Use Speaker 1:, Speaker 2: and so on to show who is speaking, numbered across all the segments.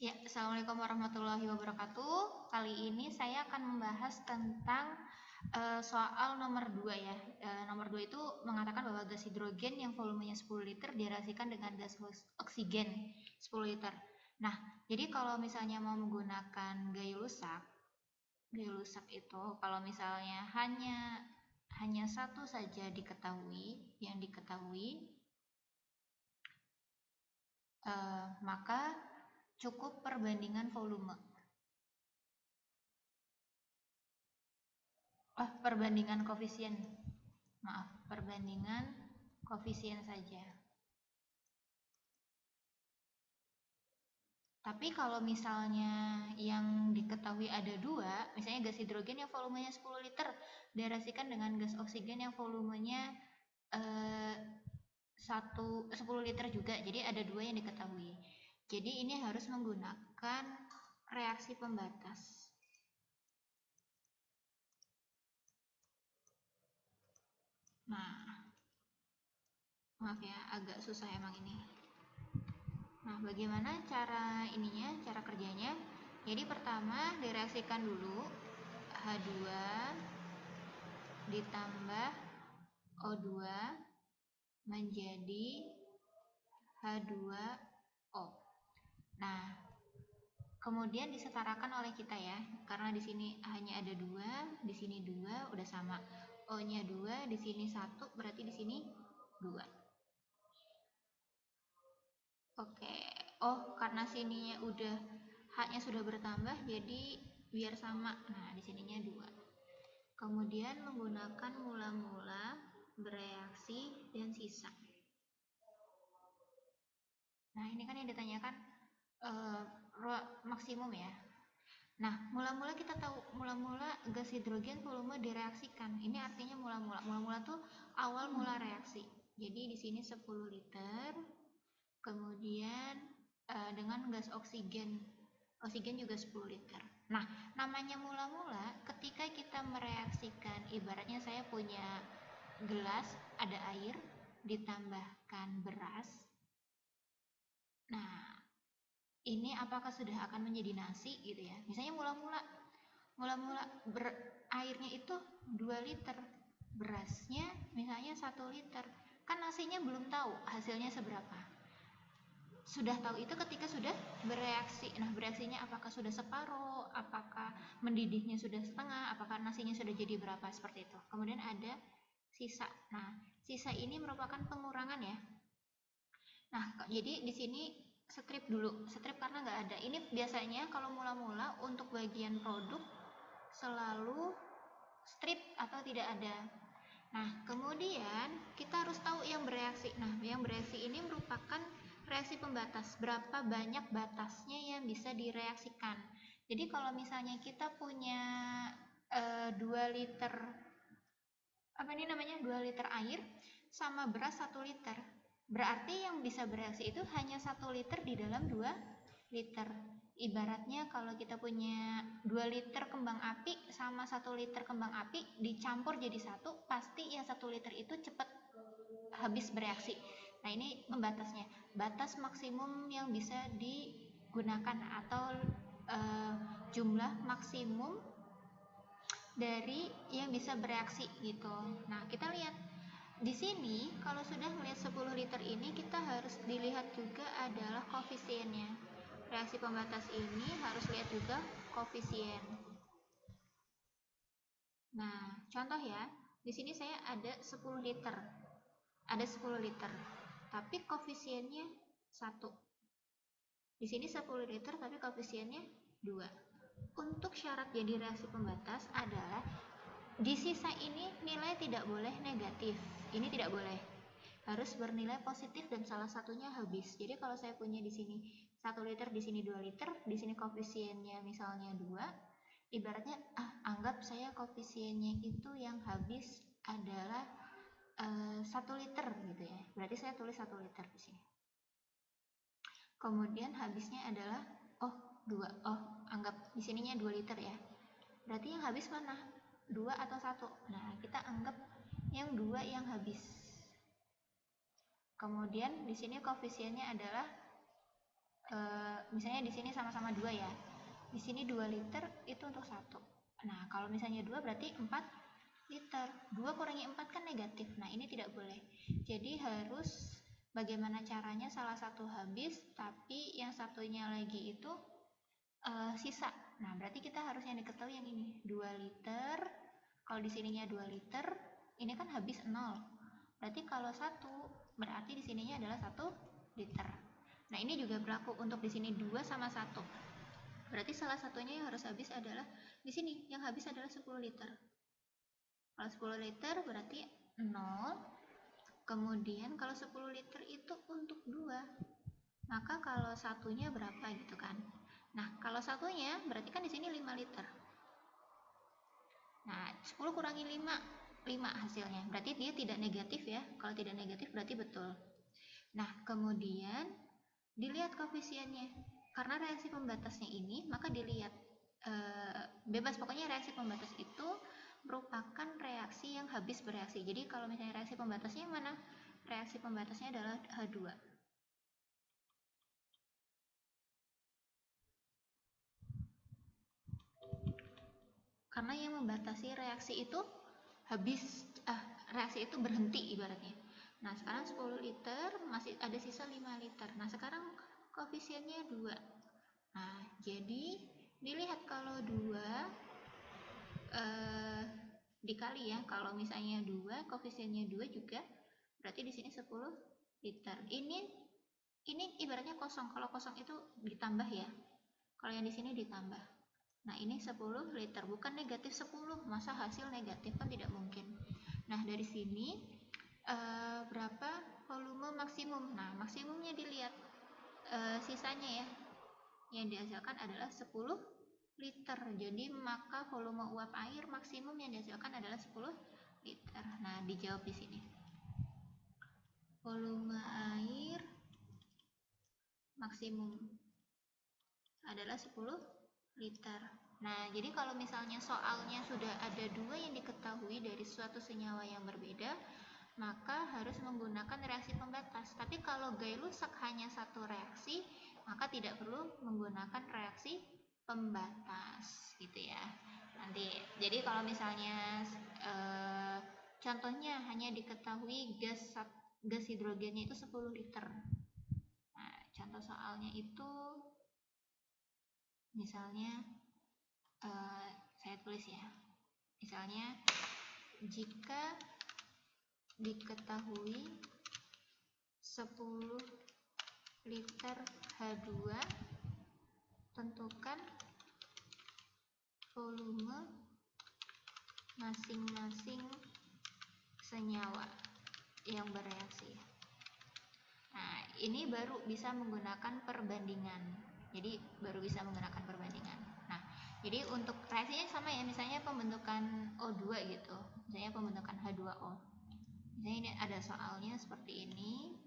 Speaker 1: Ya, Assalamualaikum warahmatullahi wabarakatuh. Kali ini saya akan membahas tentang soal nomor 2 ya. Nomor 2 itu mengatakan bahwa gas hidrogen yang volumenya 10 liter direaksikan dengan gas oksigen 10 liter. Nah, jadi kalau misalnya mau menggunakan gaya lusak itu kalau misalnya hanya satu saja yang diketahui, maka cukup perbandingan volume. Perbandingan koefisien. Maaf, perbandingan koefisien saja. Tapi kalau misalnya yang diketahui ada dua, misalnya gas hidrogen yang volumenya 10 liter direaksikan dengan gas oksigen yang volumenya 10 liter juga, jadi ada dua yang diketahui. Jadi ini harus menggunakan reaksi pembatas. Nah, maaf ya, agak susah emang ini. Nah, bagaimana cara kerjanya? Jadi pertama direaksikan dulu H2 ditambah O2 menjadi H2O. Nah, kemudian disetarakan oleh kita ya, karena di sini hanya ada 2, di sini 2 udah sama. O-nya 2, di sini 1, berarti di sini 2. Oke. Oh, karena sininya udah H-nya sudah bertambah jadi biar sama. Nah, di sininya 2. Kemudian menggunakan mula-mula, bereaksi, dan sisa. Nah, ini kan yang ditanyakan maksimum ya. Nah, mula-mula kita tahu mula-mula gas hidrogen volume direaksikan. Ini artinya mula-mula. Mula-mula tuh awal mula reaksi. Jadi di sini 10 liter. Kemudian dengan gas oksigen juga 10 liter. Nah, namanya mula-mula ketika kita mereaksikan, ibaratnya saya punya gelas, ada air, ditambahkan beras. Nah, ini apakah sudah akan menjadi nasi gitu ya. Misalnya mula-mula airnya itu 2 liter, berasnya misalnya 1 liter. Kan nasinya belum tahu hasilnya seberapa. Sudah tahu itu ketika sudah bereaksi. Nah, bereaksinya apakah sudah separuh, apakah mendidihnya sudah setengah, apakah nasinya sudah jadi berapa, seperti itu. Kemudian ada sisa. Nah, sisa ini merupakan pengurangan ya. Nah, jadi di sini strip dulu, strip karena nggak ada. Ini biasanya kalau mula-mula untuk bagian produk selalu strip atau tidak ada. Nah, kemudian kita harus tahu yang bereaksi. Nah, yang bereaksi ini merupakan reaksi pembatas. Berapa banyak batasnya yang bisa direaksikan. Jadi kalau misalnya kita punya 2 liter 2 liter air sama beras 1 liter. Berarti yang bisa bereaksi itu hanya 1 liter di dalam 2 liter. Ibaratnya kalau kita punya 2 liter kembang api sama 1 liter kembang api dicampur jadi satu, pasti yang 1 liter itu cepat habis bereaksi. Nah, ini pembatasnya. Batas maksimum yang bisa digunakan atau jumlah maksimum dari yang bisa bereaksi gitu. Nah, kita lihat di sini kalau sudah melihat 10 liter ini, kita harus dilihat juga adalah koefisiennya. Reaksi pembatas ini harus lihat juga koefisien. Nah, contoh ya, di sini saya ada 10 liter. Ada 10 liter. Tapi koefisiennya 1. Di sini 10 liter tapi koefisiennya 2. Untuk syarat jadi reaksi pembatas adalah di sisa ini nilai tidak boleh negatif. Ini tidak boleh. Harus bernilai positif dan salah satunya habis. Jadi kalau saya punya di sini 1 liter, di sini 2 liter, di sini koefisiennya misalnya 2, ibaratnya anggap saya koefisiennya itu yang habis adalah 1 liter gitu ya. Berarti saya tulis 1 liter di sini. Kemudian habisnya adalah 2. Anggap di sininya 2 liter ya. Berarti yang habis mana? 2 atau 1? Nah, kita anggap yang 2 yang habis. Kemudian di sini koefisiennya adalah misalnya di sini sama-sama 2 ya. Di sini 2 liter itu untuk 1. Nah, kalau misalnya 2 berarti 4 liter. 2 kurangi 4 kan negatif. Nah, ini tidak boleh. Jadi harus bagaimana caranya salah satu habis, tapi yang satunya lagi itu sisa. Nah, berarti kita harus yang diketahui yang ini. 2 liter. Kalau di sininya 2 liter, ini kan habis 0. Berarti kalau 1, berarti di sininya adalah 1 liter. Nah, ini juga berlaku untuk di sini 2 sama 1. Berarti salah satunya yang harus habis adalah di sini, yang habis adalah 10 liter. Kalau 10 liter berarti 0. Kemudian kalau 10 liter itu untuk 2, maka kalau satunya berapa gitu kan. Nah, kalau satunya berarti kan di sini 5 liter. Nah, 10 kurangi 5, 5 hasilnya. Berarti dia tidak negatif ya. Kalau tidak negatif berarti betul. Nah, kemudian dilihat koefisiennya. Karena reaksi pembatasnya ini, maka dilihat bebas. Pokoknya reaksi pembatas itu merupakan reaksi yang habis bereaksi. Jadi kalau misalnya reaksi pembatasnya yang mana? Reaksi pembatasnya adalah H2. Karena yang membatasi reaksi itu habis, reaksi itu berhenti ibaratnya. Nah, sekarang 10 liter, masih ada sisa 5 liter. Nah, sekarang koefisiennya 2. Nah, jadi dilihat kalau 2 dikali ya, kalau misalnya 2, koefisiennya 2 juga, berarti di sini 10 liter. Ini ibaratnya kosong. Kalau kosong itu ditambah ya. Kalau yang di sini ditambah. Nah, ini 10 liter, bukan negatif 10. Masa hasil negatif kan tidak mungkin. Nah, dari sini berapa volume maksimum? Nah, maksimumnya dilihat sisanya ya. Yang dihasilkan adalah 10 liter. Jadi maka volume uap air maksimum yang dihasilkan adalah 10 liter. Nah, dijawab di sini. Volume air maksimum adalah 10 liter. Nah, jadi kalau misalnya soalnya sudah ada 2 yang diketahui dari suatu senyawa yang berbeda, maka harus menggunakan reaksi pembatas. Tapi kalau Gay-Lussac hanya satu reaksi, maka tidak perlu menggunakan reaksi pembatas, gitu ya. Nanti, jadi kalau misalnya contohnya hanya diketahui gas hidrogennya itu 10 liter. Nah, contoh soalnya itu misalnya saya tulis ya. Misalnya jika diketahui 10 liter H2, tentukan volume masing-masing senyawa yang bereaksi. Nah, ini baru bisa menggunakan perbandingan. Jadi baru bisa menggunakan perbandingan. Nah, jadi untuk reaksinya sama ya, misalnya pembentukan O2 gitu. Misalnya pembentukan H2O. Misalnya ini ada soalnya seperti ini.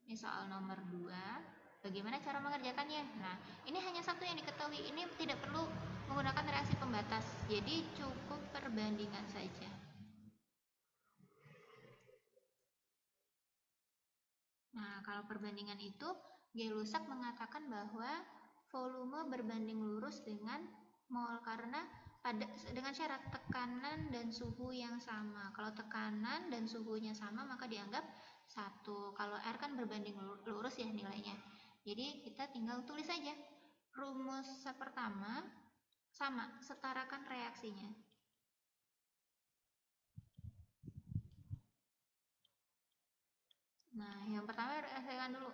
Speaker 1: Ini soal nomor 2. Bagaimana cara mengerjakannya? Nah, ini hanya satu yang diketahui. Ini tidak perlu menggunakan reaksi pembatas. Jadi cukup perbandingan saja. Nah, kalau perbandingan itu, Gay-Lussac mengatakan bahwa volume berbanding lurus dengan mol karena dengan syarat tekanan dan suhu yang sama. Kalau tekanan dan suhunya sama, maka dianggap 1. Kalau R kan berbanding lurus ya nilainya. Jadi kita tinggal tulis saja. Rumus pertama sama, setarakan reaksinya. Nah, yang pertama reaksikan dulu.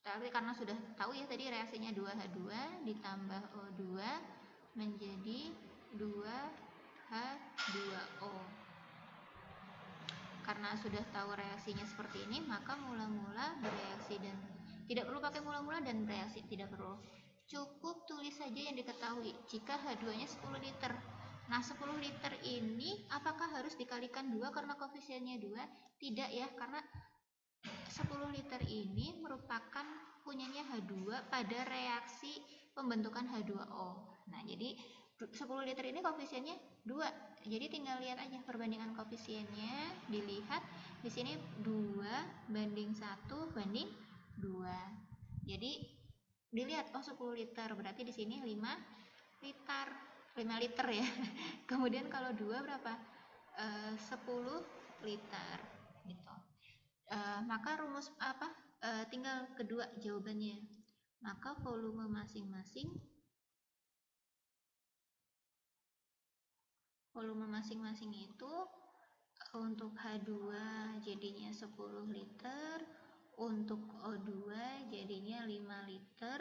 Speaker 1: Tapi karena sudah tahu ya tadi reaksinya 2H2 ditambah O2 menjadi 2H2O. Karena sudah tahu reaksinya seperti ini, maka mula-mula bereaksi dan tidak perlu pakai mula-mula dan bereaksi tidak perlu. Cukup tulis saja yang diketahui. Jika H2-nya 10 liter. Nah, 10 liter ini apakah harus dikalikan 2 karena koefisiennya 2? Tidak ya, karena 10 liter ini merupakan punyanya H2 pada reaksi pembentukan H2O. Nah, jadi 10 liter ini koefisiennya 2. Jadi tinggal lihat aja perbandingan koefisiennya, dilihat di sini 2 banding 1 banding 2. Jadi dilihat, oh 10 liter, berarti di sini 5 liter, 5 liter ya. Kemudian kalau 2 berapa? 10 liter gitu. Maka rumus apa? Tinggal kedua jawabannya. Maka volume masing-masing itu untuk H2 jadinya 10 liter, untuk O2 jadinya 5 liter,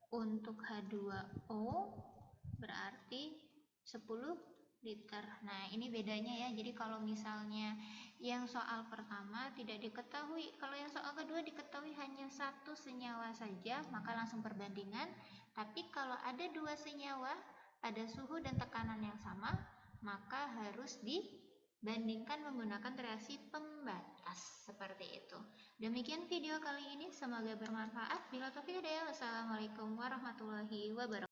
Speaker 1: untuk H2O berarti 10 liter. Nah, ini bedanya ya. Jadi kalau misalnya yang soal pertama tidak diketahui, kalau yang soal kedua diketahui hanya satu senyawa saja, maka langsung perbandingan. Tapi kalau ada dua senyawa, ada suhu dan tekanan yang sama, maka harus dibandingkan menggunakan reaksi pembatas seperti itu. Demikian video kali ini, semoga bermanfaat. Bila taufiq hidayah, wassalamualaikum warahmatullahi wabarakatuh.